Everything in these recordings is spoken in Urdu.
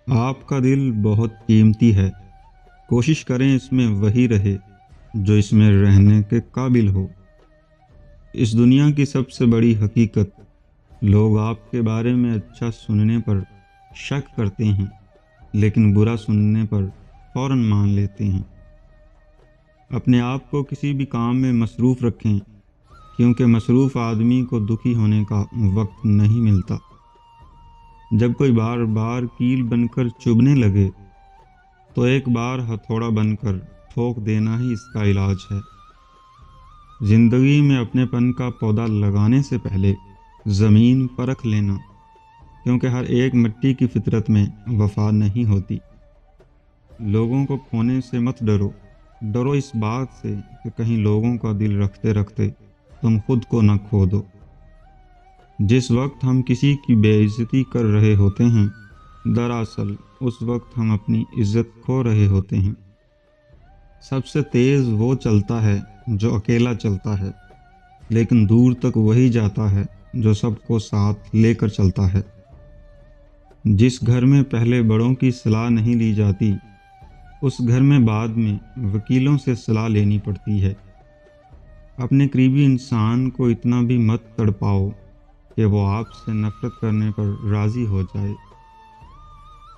آپ کا دل بہت قیمتی ہے، کوشش کریں اس میں وہی رہے جو اس میں رہنے کے قابل ہو۔ اس دنیا کی سب سے بڑی حقیقت، لوگ آپ کے بارے میں اچھا سننے پر شک کرتے ہیں لیکن برا سننے پر فوراً مان لیتے ہیں۔ اپنے آپ کو کسی بھی کام میں مصروف رکھیں، کیونکہ مصروف آدمی کو دکھی ہونے کا وقت نہیں ملتا۔ جب کوئی بار بار کیل بن کر چبھنے لگے تو ایک بار ہتھوڑا بن کر ٹھوک دینا ہی اس کا علاج ہے۔ زندگی میں اپنے پن کا پودا لگانے سے پہلے زمین پرکھ لینا، کیونکہ ہر ایک مٹی کی فطرت میں وفا نہیں ہوتی۔ لوگوں کو کھونے سے مت ڈرو، ڈرو اس بات سے کہ کہیں لوگوں کا دل رکھتے رکھتے تم خود کو نہ کھو دو۔ جس وقت ہم کسی کی بے عزتی کر رہے ہوتے ہیں، دراصل اس وقت ہم اپنی عزت کھو رہے ہوتے ہیں۔ سب سے تیز وہ چلتا ہے جو اکیلا چلتا ہے، لیکن دور تک وہی جاتا ہے جو سب کو ساتھ لے کر چلتا ہے۔ جس گھر میں پہلے بڑوں کی صلاح نہیں لی جاتی، اس گھر میں بعد میں وکیلوں سے صلاح لینی پڑتی ہے۔ اپنے قریبی انسان کو اتنا بھی مت تڑپاؤ کہ وہ آپ سے نفرت کرنے پر راضی ہو جائے۔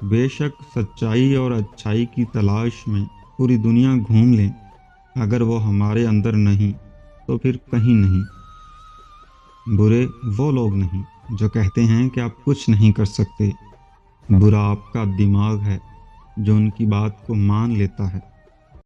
بے شک سچائی اور اچھائی کی تلاش میں پوری دنیا گھوم لیں، اگر وہ ہمارے اندر نہیں تو پھر کہیں نہیں۔ برے وہ لوگ نہیں جو کہتے ہیں کہ آپ کچھ نہیں کر سکتے، برا آپ کا دماغ ہے جو ان کی بات کو مان لیتا ہے۔